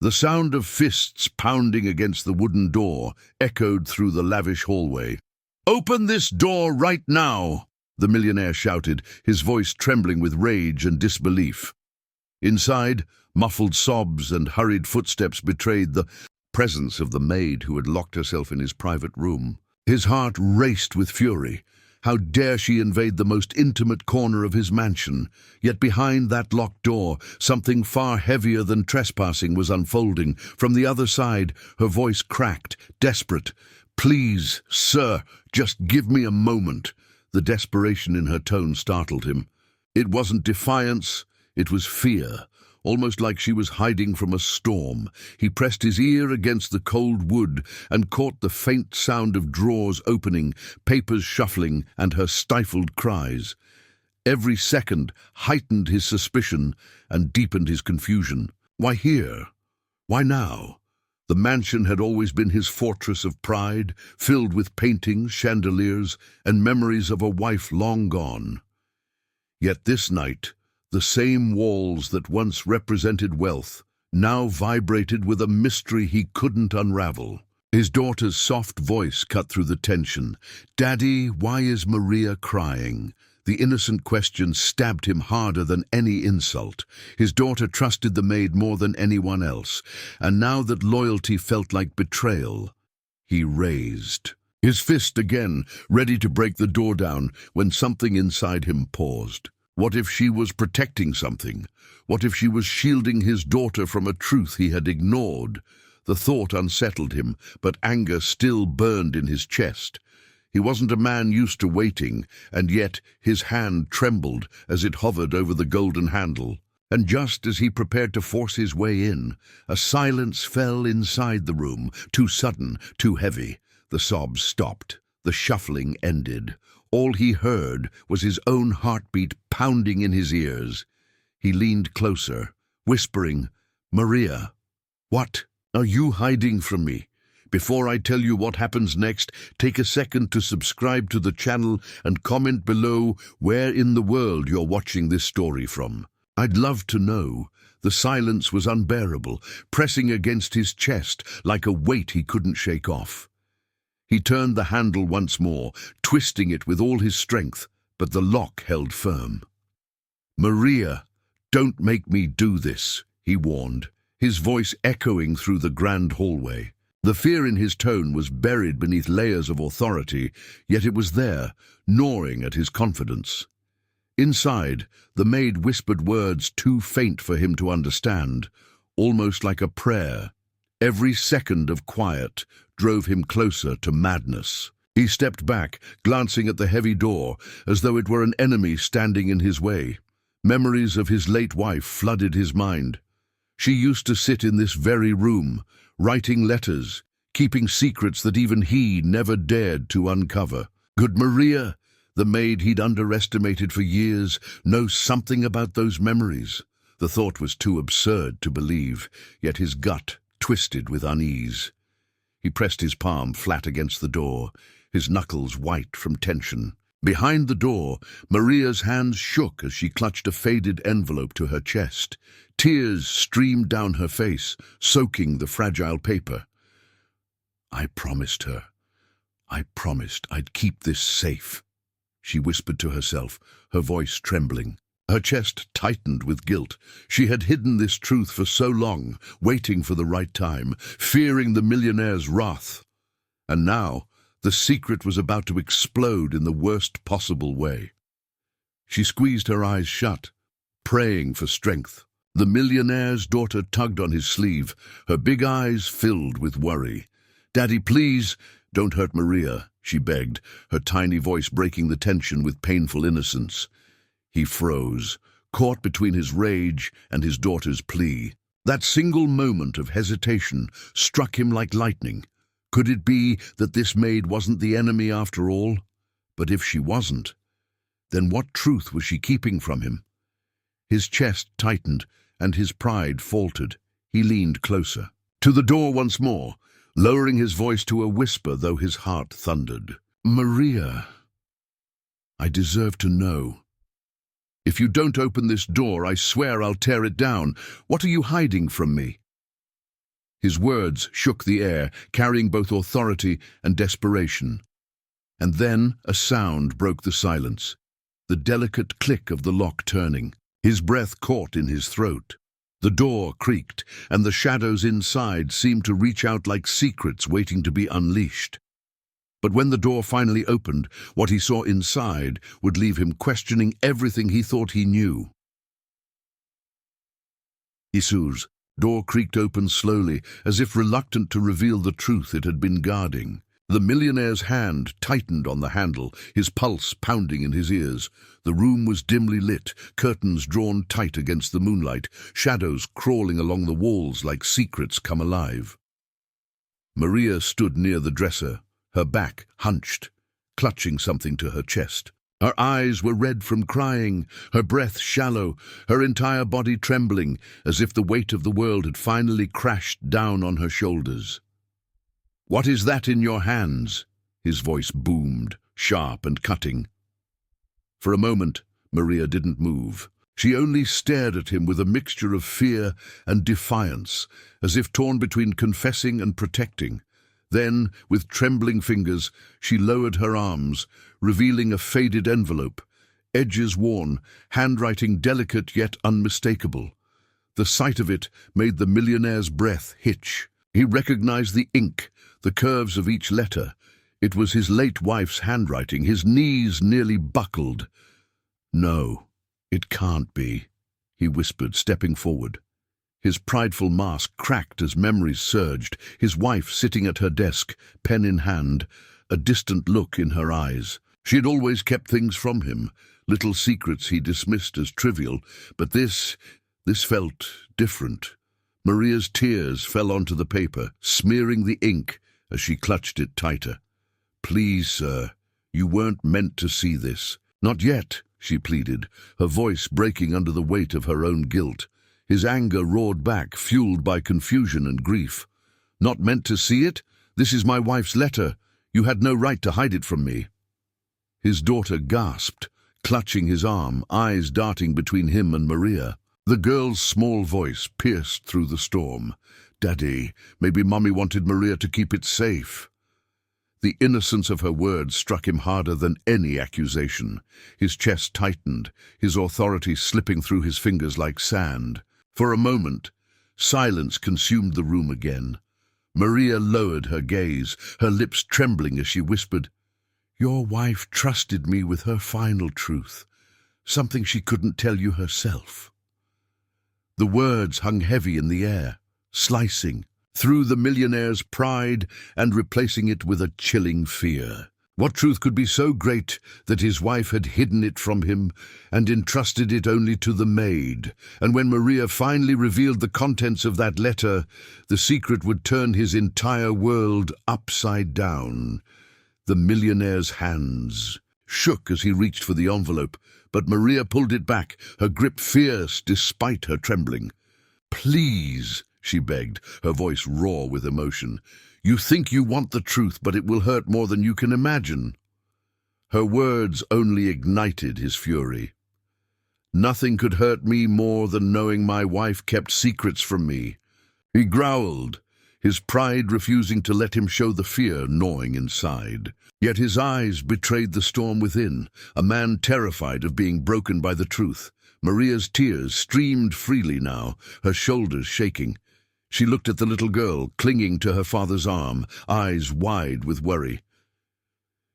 The sound of fists pounding against the wooden door echoed through the lavish hallway. "Open this door right now!" the millionaire shouted, his voice trembling with rage and disbelief. Inside, muffled sobs and hurried footsteps betrayed the presence of the maid who had locked herself in his private room. His heart raced with fury. How dare she invade the most intimate corner of his mansion? Yet behind that locked door, something far heavier than trespassing was unfolding. From the other side, her voice cracked, desperate. "Please, sir, just give me a moment." The desperation in her tone startled him. It wasn't defiance, it was fear, almost like she was hiding from a storm. He pressed his ear against the cold wood and caught the faint sound of drawers opening, papers shuffling, and her stifled cries. Every second heightened his suspicion and deepened his confusion. Why here? Why now? The mansion had always been his fortress of pride, filled with paintings, chandeliers, and memories of a wife long gone. Yet this night, the same walls that once represented wealth now vibrated with a mystery he couldn't unravel. His daughter's soft voice cut through the tension. "Daddy, why is Maria crying?" The innocent question stabbed him harder than any insult. His daughter trusted the maid more than anyone else, and now that loyalty felt like betrayal, he raised his fist again, ready to break the door down, when something inside him paused. What if she was protecting something? What if she was shielding his daughter from a truth he had ignored? The thought unsettled him, but anger still burned in his chest. He wasn't a man used to waiting, and yet his hand trembled as it hovered over the golden handle. And just as he prepared to force his way in, a silence fell inside the room, too sudden, too heavy. The sobs stopped. The shuffling ended. All he heard was his own heartbeat pounding in his ears. He leaned closer, whispering, "Maria, what are you hiding from me?" Before I tell you what happens next, take a second to subscribe to the channel and comment below where in the world you're watching this story from. I'd love to know. The silence was unbearable, pressing against his chest like a weight he couldn't shake off. He turned the handle once more, twisting it with all his strength, but the lock held firm. "Maria, don't make me do this," he warned, his voice echoing through the grand hallway. The fear in his tone was buried beneath layers of authority, yet it was there, gnawing at his confidence. Inside, the maid whispered words too faint for him to understand, almost like a prayer. Every second of quiet drove him closer to madness. He stepped back, glancing at the heavy door, as though it were an enemy standing in his way. Memories of his late wife flooded his mind. She used to sit in this very room, writing letters, keeping secrets that even he never dared to uncover. Could Maria, the maid he'd underestimated for years, know something about those memories? The thought was too absurd to believe, yet his gut twisted with unease. He pressed his palm flat against the door, his knuckles white from tension. Behind the door, Maria's hands shook as she clutched a faded envelope to her chest. Tears streamed down her face, soaking the fragile paper. "I promised her. I promised I'd keep this safe," she whispered to herself, her voice trembling. Her chest tightened with guilt. She had hidden this truth for so long, waiting for the right time, fearing the millionaire's wrath. And now, the secret was about to explode in the worst possible way. She squeezed her eyes shut, praying for strength. The millionaire's daughter tugged on his sleeve, her big eyes filled with worry. "Daddy, please, don't hurt Maria," she begged, her tiny voice breaking the tension with painful innocence. He froze, caught between his rage and his daughter's plea. That single moment of hesitation struck him like lightning. Could it be that this maid wasn't the enemy after all? But if she wasn't, then what truth was she keeping from him? His chest tightened and his pride faltered. He leaned closer. To the door once more, lowering his voice to a whisper though his heart thundered. "Maria, I deserve to know. If you don't open this door, I swear I'll tear it down. What are you hiding from me?" His words shook the air, carrying both authority and desperation. And then a sound broke the silence, the delicate click of the lock turning. His breath caught in his throat. The door creaked, and the shadows inside seemed to reach out like secrets waiting to be unleashed. But when the door finally opened, what he saw inside would leave him questioning everything he thought he knew. Isu's door creaked open slowly, as if reluctant to reveal the truth it had been guarding. The millionaire's hand tightened on the handle, his pulse pounding in his ears. The room was dimly lit, curtains drawn tight against the moonlight, shadows crawling along the walls like secrets come alive. Maria stood near the dresser, her back hunched, clutching something to her chest. Her eyes were red from crying, her breath shallow, her entire body trembling, as if the weight of the world had finally crashed down on her shoulders. "What is that in your hands?" His voice boomed, sharp and cutting. For a moment, Maria didn't move. She only stared at him with a mixture of fear and defiance, as if torn between confessing and protecting. Then, with trembling fingers, she lowered her arms, revealing a faded envelope, edges worn, handwriting delicate yet unmistakable. The sight of it made the millionaire's breath hitch. He recognized the ink, the curves of each letter. It was his late wife's handwriting. His knees nearly buckled. "No, it can't be," he whispered, stepping forward. His prideful mask cracked as memories surged, his wife sitting at her desk, pen in hand, a distant look in her eyes. She had always kept things from him, little secrets he dismissed as trivial, but this felt different. Maria's tears fell onto the paper, smearing the ink as she clutched it tighter. "Please, sir, you weren't meant to see this." "Not yet," she pleaded, her voice breaking under the weight of her own guilt. His anger roared back, fueled by confusion and grief. "Not meant to see it? This is my wife's letter. You had no right to hide it from me." His daughter gasped, clutching his arm, eyes darting between him and Maria. The girl's small voice pierced through the storm. "Daddy, maybe Mommy wanted Maria to keep it safe." The innocence of her words struck him harder than any accusation. His chest tightened, his authority slipping through his fingers like sand. For a moment, silence consumed the room again. Maria lowered her gaze, her lips trembling as she whispered, "Your wife trusted me with her final truth, something she couldn't tell you herself." The words hung heavy in the air, slicing through the millionaire's pride and replacing it with a chilling fear. What truth could be so great that his wife had hidden it from him and entrusted it only to the maid? And when Maria finally revealed the contents of that letter, the secret would turn his entire world upside down. The millionaire's hands shook as he reached for the envelope, but Maria pulled it back, her grip fierce despite her trembling. "Please," she begged, her voice raw with emotion. "You think you want the truth, but it will hurt more than you can imagine." Her words only ignited his fury. "Nothing could hurt me more than knowing my wife kept secrets from me." He growled, his pride refusing to let him show the fear gnawing inside. Yet his eyes betrayed the storm within, a man terrified of being broken by the truth. Maria's tears streamed freely now, her shoulders shaking. She looked at the little girl, clinging to her father's arm, eyes wide with worry.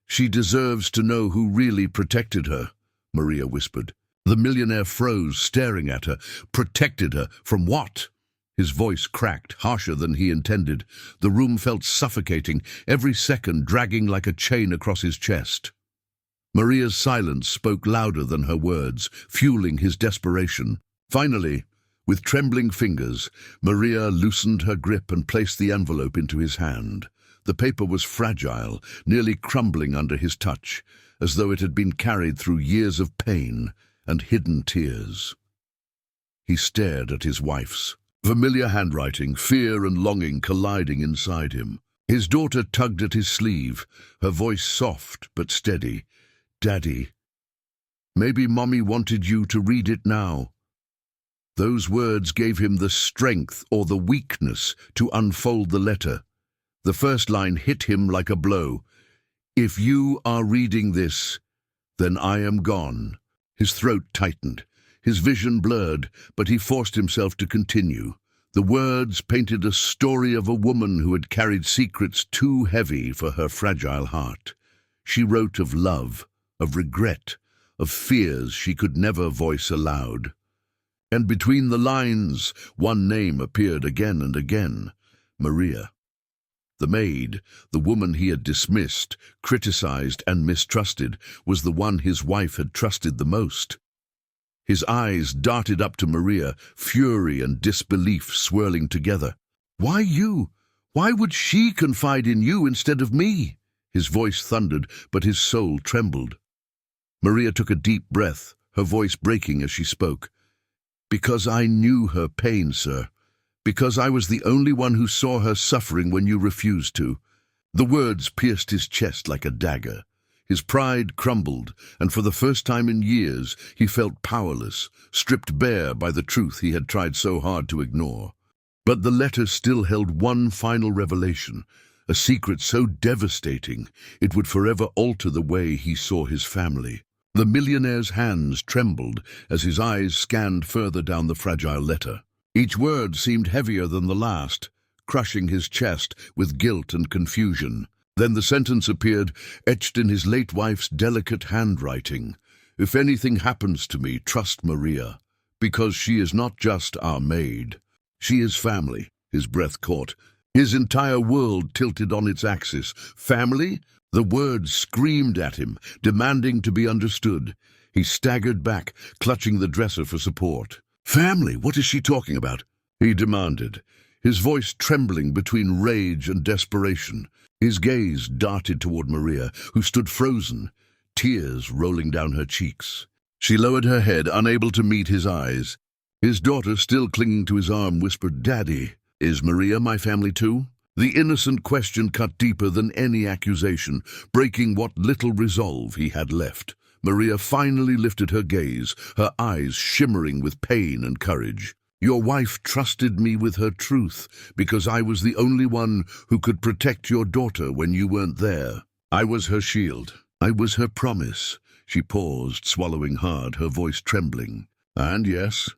"She deserves to know who really protected her," Maria whispered. The millionaire froze, staring at her. Protected her from what? His voice cracked, harsher than he intended. The room felt suffocating, every second dragging like a chain across his chest. Maria's silence spoke louder than her words, fueling his desperation. Finally, with trembling fingers, Maria loosened her grip and placed the envelope into his hand. The paper was fragile, nearly crumbling under his touch, as though it had been carried through years of pain and hidden tears. He stared at his wife's familiar handwriting, fear and longing colliding inside him. His daughter tugged at his sleeve, her voice soft but steady. "Daddy, maybe Mommy wanted you to read it now." Those words gave him the strength or the weakness to unfold the letter. The first line hit him like a blow. "If you are reading this, then I am gone." His throat tightened. His vision blurred, but he forced himself to continue. The words painted a story of a woman who had carried secrets too heavy for her fragile heart. She wrote of love, of regret, of fears she could never voice aloud. And between the lines, one name appeared again and again: Maria. The maid, the woman he had dismissed, criticized, and mistrusted, was the one his wife had trusted the most. His eyes darted up to Maria, fury and disbelief swirling together. "Why you? Why would she confide in you instead of me?" His voice thundered, but his soul trembled. Maria took a deep breath, her voice breaking as she spoke. "Because I knew her pain, sir. Because I was the only one who saw her suffering when you refused to." The words pierced his chest like a dagger. His pride crumbled, and for the first time in years he felt powerless, stripped bare by the truth he had tried so hard to ignore. But the letter still held one final revelation, a secret so devastating it would forever alter the way he saw his family. The millionaire's hands trembled as his eyes scanned further down the fragile letter. Each word seemed heavier than the last, crushing his chest with guilt and confusion. Then the sentence appeared, etched in his late wife's delicate handwriting. "If anything happens to me, trust Maria, because she is not just our maid. She is family." His breath caught. His entire world tilted on its axis. Family? The words screamed at him, demanding to be understood. He staggered back, clutching the dresser for support. "Family? What is she talking about?" he demanded, his voice trembling between rage and desperation. His gaze darted toward Maria, who stood frozen, tears rolling down her cheeks. She lowered her head, unable to meet his eyes. His daughter, still clinging to his arm, whispered, "Daddy, is Maria my family too?" The innocent question cut deeper than any accusation, breaking what little resolve he had left. Maria finally lifted her gaze, her eyes shimmering with pain and courage. "Your wife trusted me with her truth because I was the only one who could protect your daughter when you weren't there. I was her shield. I was her promise." She paused, swallowing hard, her voice trembling. "And yes,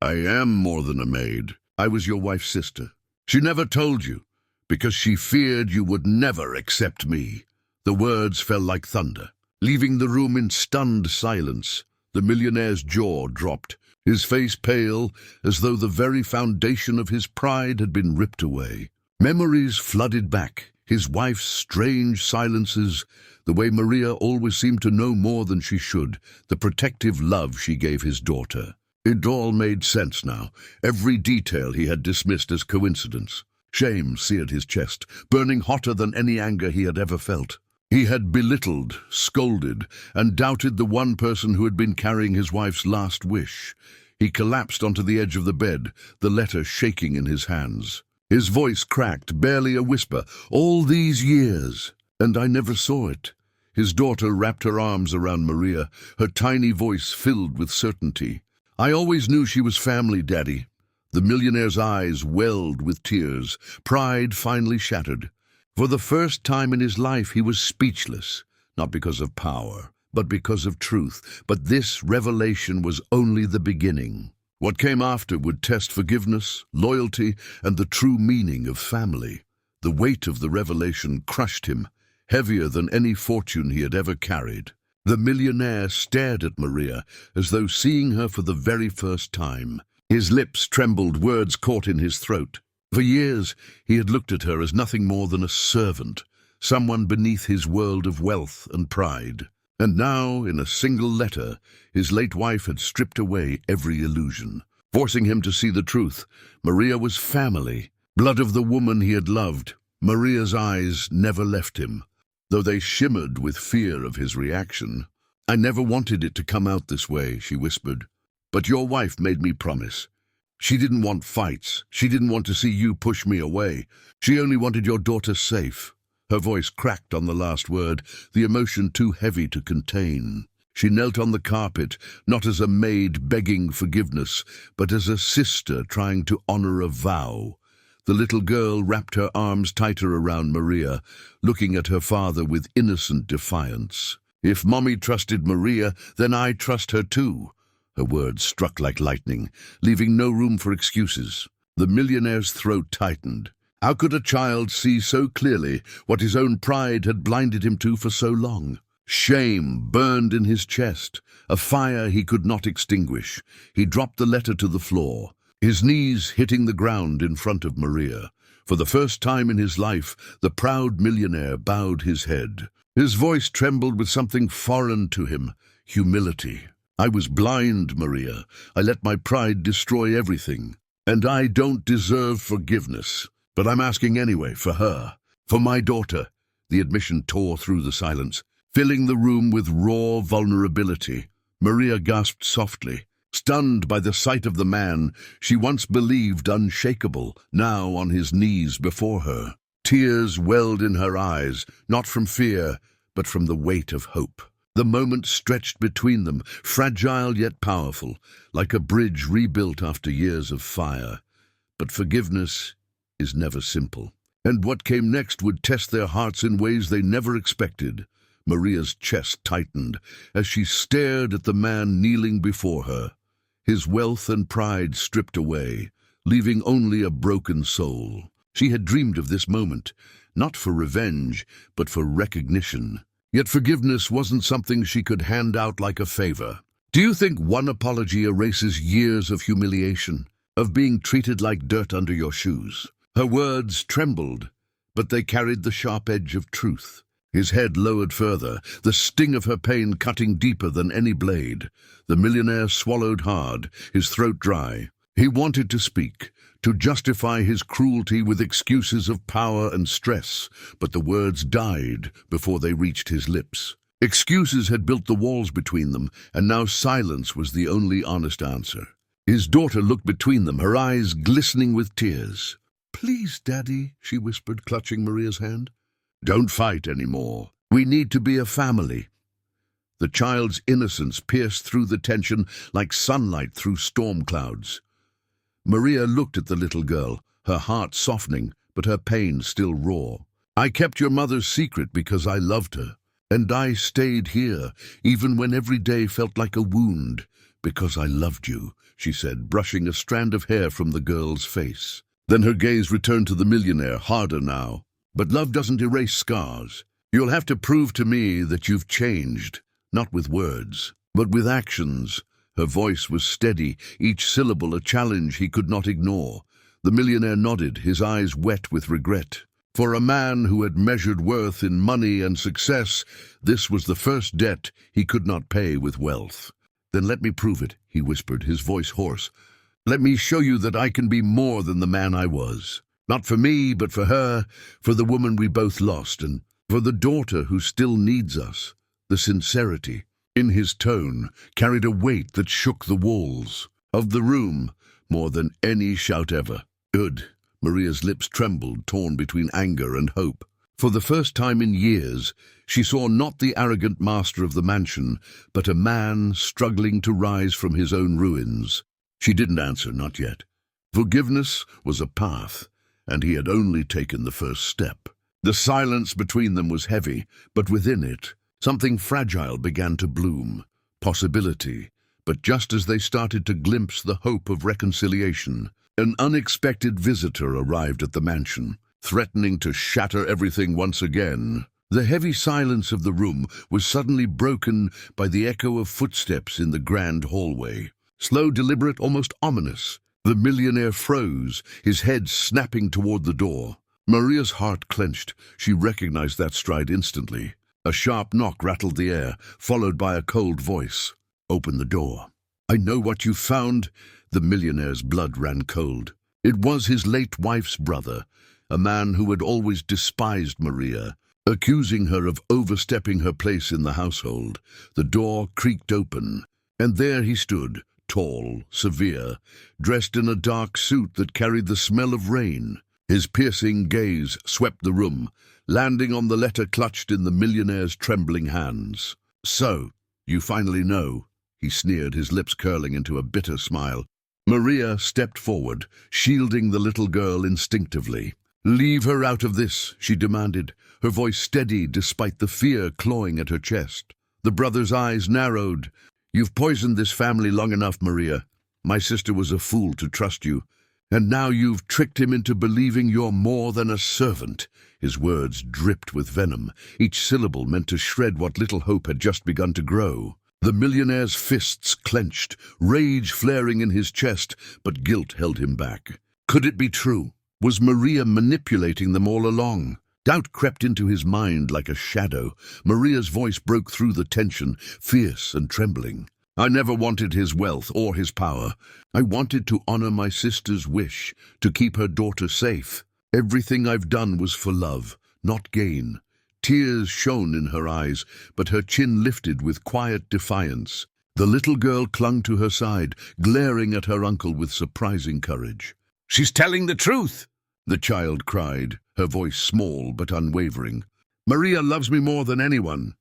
I am more than a maid. I was your wife's sister. She never told you, because she feared you would never accept me." The words fell like thunder, leaving the room in stunned silence. The millionaire's jaw dropped, his face pale, as though the very foundation of his pride had been ripped away. Memories flooded back, his wife's strange silences, the way Maria always seemed to know more than she should, the protective love she gave his daughter. It all made sense now, every detail he had dismissed as coincidence. Shame seared his chest, burning hotter than any anger he had ever felt. He had belittled, scolded, and doubted the one person who had been carrying his wife's last wish. He collapsed onto the edge of the bed, the letter shaking in his hands. His voice cracked, barely a whisper. "All these years, and I never saw it." His daughter wrapped her arms around Maria, her tiny voice filled with certainty. "I always knew she was family, Daddy." The millionaire's eyes welled with tears, pride finally shattered. For the first time in his life he was speechless, not because of power, but because of truth. But this revelation was only the beginning. What came after would test forgiveness, loyalty, and the true meaning of family. The weight of the revelation crushed him, heavier than any fortune he had ever carried. The millionaire stared at Maria as though seeing her for the very first time. His lips trembled, words caught in his throat. For years, he had looked at her as nothing more than a servant, someone beneath his world of wealth and pride. And now, in a single letter, his late wife had stripped away every illusion, forcing him to see the truth. Maria was family, blood of the woman he had loved. Maria's eyes never left him, though they shimmered with fear of his reaction. "I never wanted it to come out this way," she whispered. "But your wife made me promise. She didn't want fights. She didn't want to see you push me away. She only wanted your daughter safe." Her voice cracked on the last word, the emotion too heavy to contain. She knelt on the carpet, not as a maid begging forgiveness, but as a sister trying to honor a vow. The little girl wrapped her arms tighter around Maria, looking at her father with innocent defiance. "If Mommy trusted Maria, then I trust her too." Her words struck like lightning, leaving no room for excuses. The millionaire's throat tightened. How could a child see so clearly what his own pride had blinded him to for so long? Shame burned in his chest, a fire he could not extinguish. He dropped the letter to the floor, his knees hitting the ground in front of Maria. For the first time in his life, the proud millionaire bowed his head. His voice trembled with something foreign to him, humility. "I was blind, Maria. I let my pride destroy everything. And I don't deserve forgiveness. But I'm asking anyway, for her, for my daughter." The admission tore through the silence, filling the room with raw vulnerability. Maria gasped softly, stunned by the sight of the man she once believed unshakable, now on his knees before her. Tears welled in her eyes, not from fear, but from the weight of hope. The moment stretched between them, fragile yet powerful, like a bridge rebuilt after years of fire. But forgiveness is never simple. And what came next would test their hearts in ways they never expected. Maria's chest tightened as she stared at the man kneeling before her, his wealth and pride stripped away, leaving only a broken soul. She had dreamed of this moment, not for revenge, but for recognition. Yet forgiveness wasn't something she could hand out like a favor. Do you think one apology erases years of humiliation, of being treated like dirt under your shoes? Her words trembled, but they carried the sharp edge of truth. His head lowered further, the sting of her pain cutting deeper than any blade. The millionaire swallowed hard, his throat dry. He wanted to speak, to justify his cruelty with excuses of power and stress, but the words died before they reached his lips. Excuses had built the walls between them, and now silence was the only honest answer. His daughter looked between them, her eyes glistening with tears. "Please, Daddy," she whispered, clutching Maria's hand. "Don't fight anymore. We need to be a family." The child's innocence pierced through the tension like sunlight through storm clouds. Maria looked at the little girl, her heart softening, but her pain still raw. "I kept your mother's secret because I loved her, and I stayed here, even when every day felt like a wound, because I loved you," she said, brushing a strand of hair from the girl's face. Then her gaze returned to the millionaire, harder now. "But love doesn't erase scars. You'll have to prove to me that you've changed, not with words, but with actions." Her voice was steady, each syllable a challenge he could not ignore. The millionaire nodded, his eyes wet with regret. For a man who had measured worth in money and success, this was the first debt he could not pay with wealth. "Then let me prove it," he whispered, his voice hoarse. "Let me show you that I can be more than the man I was. Not for me, but for her, for the woman we both lost, and for the daughter who still needs us." The sincerity in his tone carried a weight that shook the walls of the room more than any shout ever. "Good." Maria's lips trembled, torn between anger and hope. For the first time in years, she saw not the arrogant master of the mansion, but a man struggling to rise from his own ruins. She didn't answer, not yet. Forgiveness was a path, and he had only taken the first step. The silence between them was heavy, but within it, something fragile began to bloom. Possibility. But just as they started to glimpse the hope of reconciliation, an unexpected visitor arrived at the mansion, threatening to shatter everything once again. The heavy silence of the room was suddenly broken by the echo of footsteps in the grand hallway. Slow, deliberate, almost ominous. The millionaire froze, his head snapping toward the door. Maria's heart clenched. She recognized that stride instantly. A sharp knock rattled the air, followed by a cold voice. "Open the door." "I know what you found." The millionaire's blood ran cold. It was his late wife's brother, a man who had always despised Maria, accusing her of overstepping her place in the household. The door creaked open, and there he stood, tall, severe, dressed in a dark suit that carried the smell of rain. His piercing gaze swept the room, landing on the letter clutched in the millionaire's trembling hands. "So, You finally know, he sneered, his lips curling into a bitter smile. Maria stepped forward, shielding the little girl instinctively. "Leave her out of this," she demanded, her voice steady despite the fear clawing at her chest. The brother's eyes narrowed. "You've poisoned this family long enough, Maria. My sister was a fool to trust you. And now you've tricked him into believing you're more than a servant." His words dripped with venom, each syllable meant to shred what little hope had just begun to grow. The millionaire's fists clenched, rage flaring in his chest, but guilt held him back. Could it be true? Was Maria manipulating them all along? Doubt crept into his mind like a shadow. Maria's voice broke through the tension, fierce and trembling. "I never wanted his wealth or his power. I wanted to honor my sister's wish, to keep her daughter safe. Everything I've done was for love, not gain." Tears shone in her eyes, but her chin lifted with quiet defiance. The little girl clung to her side, glaring at her uncle with surprising courage. "She's telling the truth!" the child cried, her voice small but unwavering. "Maria loves me more than anyone."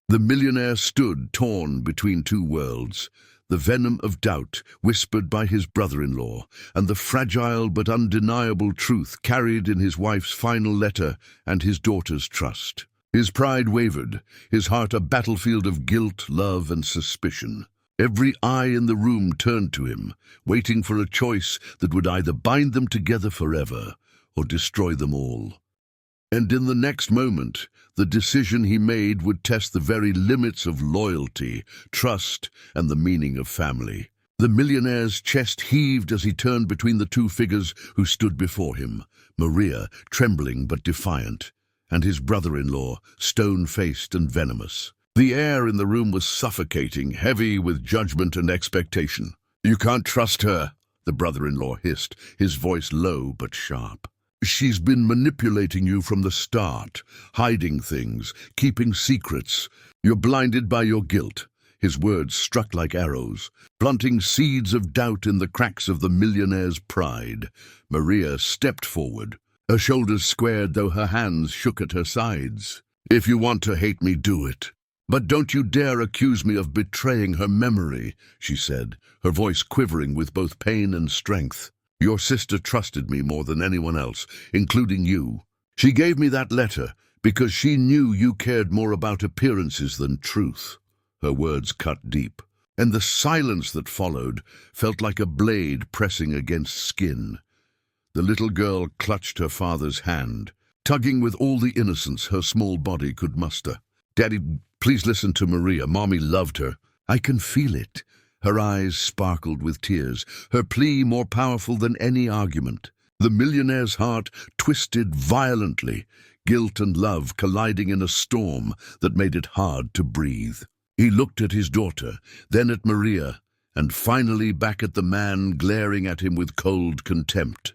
The millionaire stood torn between two worlds, the venom of doubt whispered by his brother-in-law, and the fragile but undeniable truth carried in his wife's final letter and his daughter's trust. His pride wavered, his heart a battlefield of guilt, love, and suspicion. Every eye in the room turned to him, waiting for a choice that would either bind them together forever or destroy them all. And in the next moment, the decision he made would test the very limits of loyalty, trust, and the meaning of family. The millionaire's chest heaved as he turned between the two figures who stood before him, Maria, trembling but defiant, and his brother-in-law, stone-faced and venomous. The air in the room was suffocating, heavy with judgment and expectation. "You can't trust her," the brother-in-law hissed, his voice low but sharp. "She's been manipulating you from the start, hiding things, keeping secrets. You're blinded by your guilt." His words struck like arrows, planting seeds of doubt in the cracks of the millionaire's pride. Maria stepped forward, her shoulders squared though her hands shook at her sides. "If you want to hate me, do it. But don't you dare accuse me of betraying her memory," she said, her voice quivering with both pain and strength. "Your sister trusted me more than anyone else, including you. She gave me that letter because she knew you cared more about appearances than truth." Her words cut deep, and the silence that followed felt like a blade pressing against skin. The little girl clutched her father's hand, tugging with all the innocence her small body could muster. "Daddy, please listen to Maria. Mommy loved her. I can feel it." Her eyes sparkled with tears, her plea more powerful than any argument. The millionaire's heart twisted violently, guilt and love colliding in a storm that made it hard to breathe. He looked at his daughter, then at Maria, and finally back at the man glaring at him with cold contempt.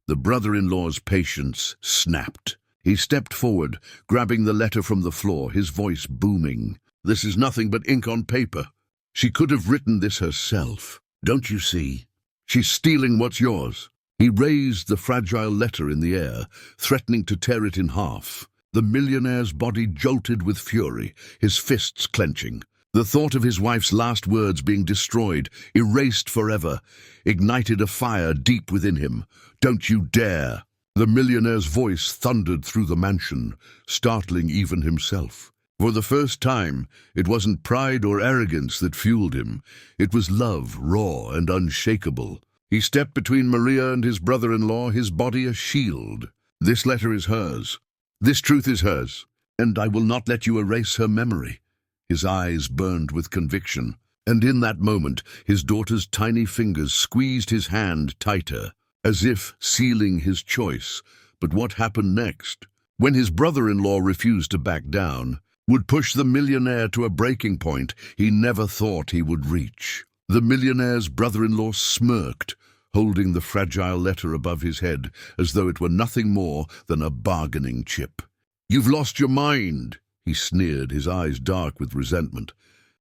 The brother-in-law's patience snapped. He stepped forward, grabbing the letter from the floor, his voice booming. "This is nothing but ink on paper. She could have written this herself. Don't you see? She's stealing what's yours." He raised the fragile letter in the air, threatening to tear it in half. The millionaire's body jolted with fury, his fists clenching. The thought of his wife's last words being destroyed, erased forever, ignited a fire deep within him. "Don't you dare!" The millionaire's voice thundered through the mansion, startling even himself. For the first time, it wasn't pride or arrogance that fueled him. It was love, raw and unshakable. He stepped between Maria and his brother-in-law, his body a shield. "This letter is hers. This truth is hers, and I will not let you erase her memory." His eyes burned with conviction, and in that moment, his daughter's tiny fingers squeezed his hand tighter, as if sealing his choice. But what happened next? When his brother-in-law refused to back down, would push the millionaire to a breaking point he never thought he would reach. The millionaire's brother-in-law smirked, holding the fragile letter above his head as though it were nothing more than a bargaining chip. "You've lost your mind," he sneered, his eyes dark with resentment.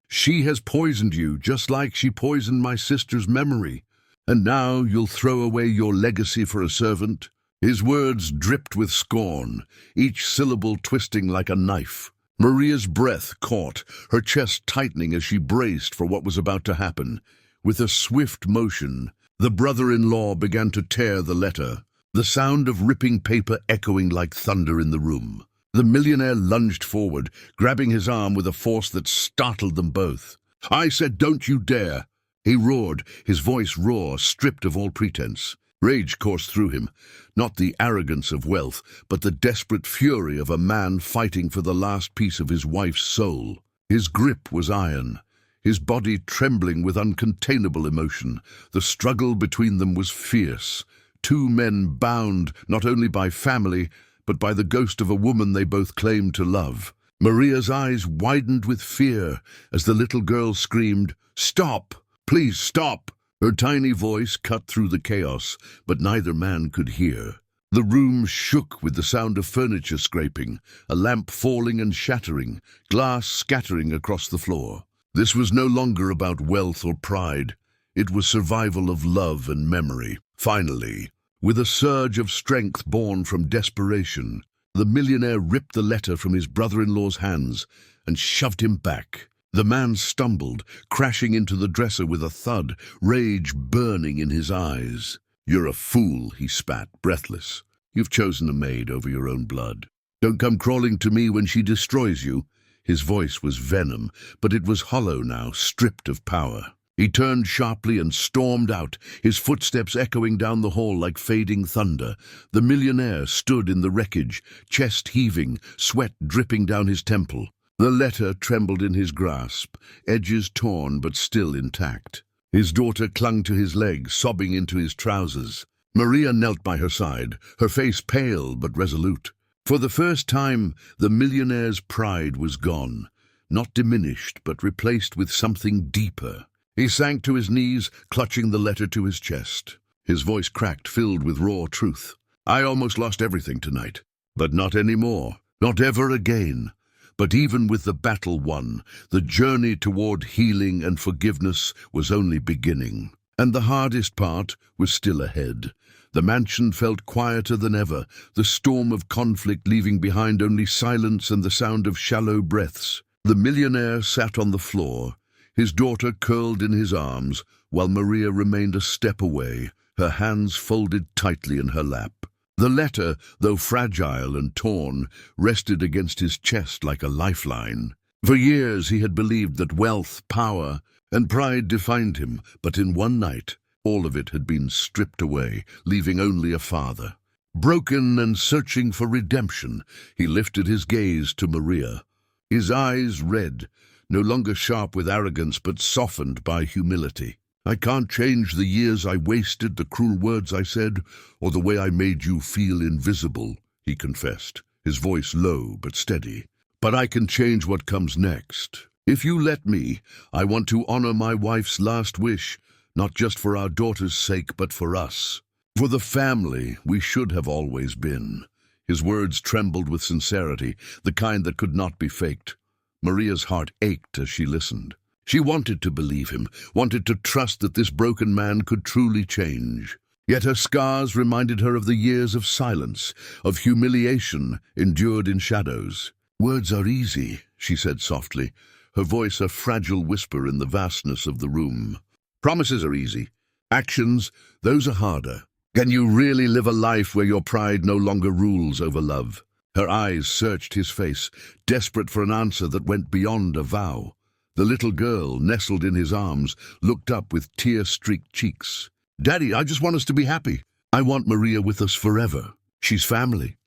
"She has poisoned you just like she poisoned my sister's memory. And now you'll throw away your legacy for a servant?" His words dripped with scorn, each syllable twisting like a knife. Maria's breath caught, her chest tightening as she braced for what was about to happen. With a swift motion, the brother-in-law began to tear the letter, the sound of ripping paper echoing like thunder in the room. The millionaire lunged forward, grabbing his arm with a force that startled them both. "I said, don't you dare!" He roared, his voice raw, stripped of all pretense. Rage coursed through him, not the arrogance of wealth, but the desperate fury of a man fighting for the last piece of his wife's soul. His grip was iron, his body trembling with uncontainable emotion. The struggle between them was fierce. Two men bound not only by family, but by the ghost of a woman they both claimed to love. Maria's eyes widened with fear as the little girl screamed, "Stop! Please stop!" Her tiny voice cut through the chaos, but neither man could hear. The room shook with the sound of furniture scraping, a lamp falling and shattering, glass scattering across the floor. This was no longer about wealth or pride. It was survival of love and memory. Finally, with a surge of strength born from desperation, the millionaire ripped the letter from his brother-in-law's hands and shoved him back. The man stumbled, crashing into the dresser with a thud, rage burning in his eyes. "You're a fool," he spat, breathless. "You've chosen a maid over your own blood. Don't come crawling to me when she destroys you." His voice was venom, but it was hollow now, stripped of power. He turned sharply and stormed out, his footsteps echoing down the hall like fading thunder. The millionaire stood in the wreckage, chest heaving, sweat dripping down his temple. The letter trembled in his grasp, edges torn but still intact. His daughter clung to his leg, sobbing into his trousers. Maria knelt by her side, her face pale but resolute. For the first time, the millionaire's pride was gone, not diminished but replaced with something deeper. He sank to his knees, clutching the letter to his chest. His voice cracked, filled with raw truth. "I almost lost everything tonight, but not anymore, not ever again." But even with the battle won, the journey toward healing and forgiveness was only beginning. And the hardest part was still ahead. The mansion felt quieter than ever, the storm of conflict leaving behind only silence and the sound of shallow breaths. The millionaire sat on the floor, his daughter curled in his arms, while Maria remained a step away, her hands folded tightly in her lap. The letter, though fragile and torn, rested against his chest like a lifeline. For years he had believed that wealth, power, and pride defined him, but in one night all of it had been stripped away, leaving only a father. Broken and searching for redemption, he lifted his gaze to Maria. His eyes red, no longer sharp with arrogance but softened by humility. "I can't change the years I wasted, the cruel words I said, or the way I made you feel invisible," he confessed, his voice low but steady. "But I can change what comes next. If you let me, I want to honor my wife's last wish, not just for our daughter's sake, but for us. For the family we should have always been." His words trembled with sincerity, the kind that could not be faked. Maria's heart ached as she listened. She wanted to believe him, wanted to trust that this broken man could truly change. Yet her scars reminded her of the years of silence, of humiliation endured in shadows. "Words are easy," she said softly, her voice a fragile whisper in the vastness of the room. "Promises are easy. Actions, those are harder. Can you really live a life where your pride no longer rules over love?" Her eyes searched his face, desperate for an answer that went beyond a vow. The little girl, nestled in his arms, looked up with tear-streaked cheeks. "Daddy, I just want us to be happy. I want Maria with us forever. She's family."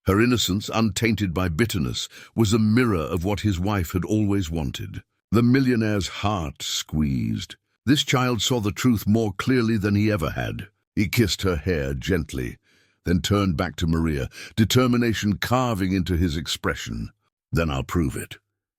Her innocence, untainted by bitterness, was a mirror of what his wife had always wanted. The millionaire's heart squeezed. This child saw the truth more clearly than he ever had. He kissed her hair gently, then turned back to Maria, determination carving into his expression. "Then I'll prove it.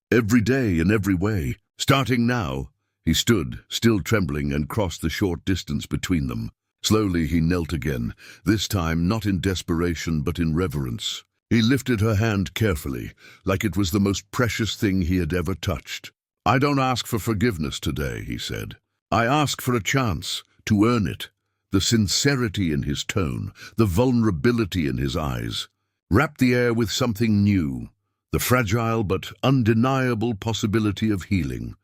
Every day, in every way. Starting now." He stood, still trembling, and crossed the short distance between them. Slowly he knelt again, this time not in desperation but in reverence. He lifted her hand carefully, like it was the most precious thing he had ever touched. "I don't ask for forgiveness today," he said. "I ask for a chance to earn it." The sincerity in his tone, the vulnerability in his eyes, wrapped the air with something new. the fragile but undeniable possibility of healing.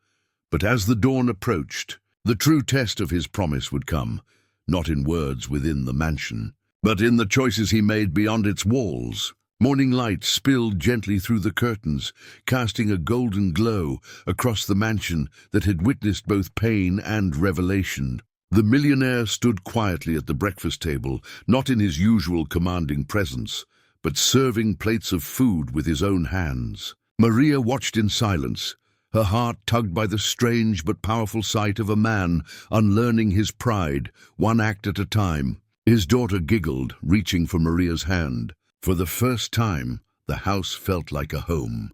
But as the dawn approached, the true test of his promise would come, not in words within the mansion, but in the choices he made beyond its walls. Morning light spilled gently through the curtains, casting a golden glow across the mansion that had witnessed both pain and revelation. The millionaire stood quietly at the breakfast table, not in his usual commanding presence, but serving plates of food with his own hands. Maria watched in silence, her heart tugged by the strange but powerful sight of a man unlearning his pride, one act at a time. His daughter giggled, reaching for Maria's hand. For the first time, the house felt like a home.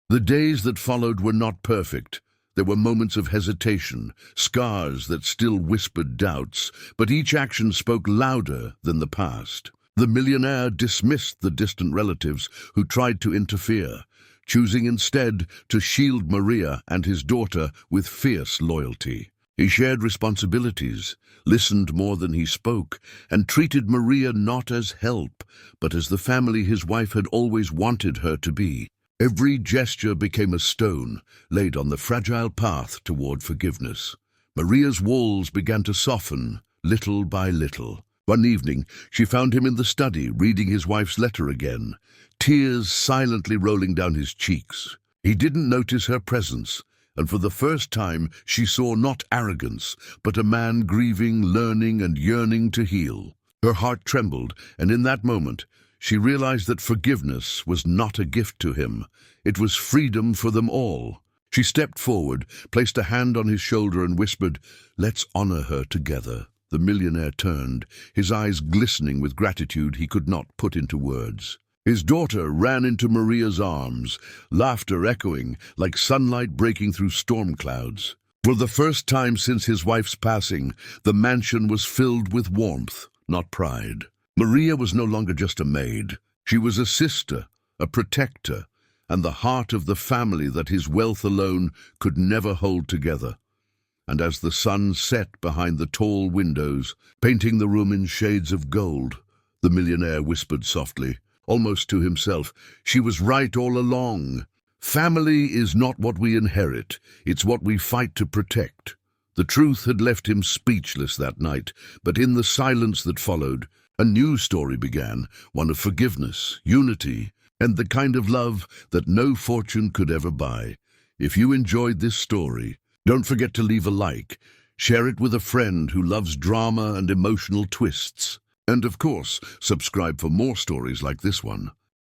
The days that followed were not perfect. There were moments of hesitation, scars that still whispered doubts, but each action spoke louder than the past. The millionaire dismissed the distant relatives who tried to interfere, choosing instead to shield Maria and his daughter with fierce loyalty. He shared responsibilities, listened more than he spoke, and treated Maria not as help, but as the family his wife had always wanted her to be. Every gesture became a stone laid on the fragile path toward forgiveness. Maria's walls began to soften, little by little. One evening, she found him in the study, reading his wife's letter again, tears silently rolling down his cheeks. He didn't notice her presence, and for the first time she saw not arrogance, but a man grieving, learning, and yearning to heal. Her heart trembled, and in that moment, she realized that forgiveness was not a gift to him. It was freedom for them all. She stepped forward, placed a hand on his shoulder, and whispered, "Let's honor her together." The millionaire turned, his eyes glistening with gratitude he could not put into words. His daughter ran into Maria's arms, laughter echoing like sunlight breaking through storm clouds. For the first time since his wife's passing, the mansion was filled with warmth, not pride. Maria was no longer just a maid. She was a sister, a protector, and the heart of the family that his wealth alone could never hold together. And as the sun set behind the tall windows, painting the room in shades of gold, the millionaire whispered softly, almost to himself, "She was right all along. Family is not what we inherit, it's what we fight to protect." The truth had left him speechless that night, but in the silence that followed, a new story began, one of forgiveness, unity, and the kind of love that no fortune could ever buy. If you enjoyed this story, don't forget to leave a like, share it with a friend who loves drama and emotional twists, and of course, subscribe for more stories like this one.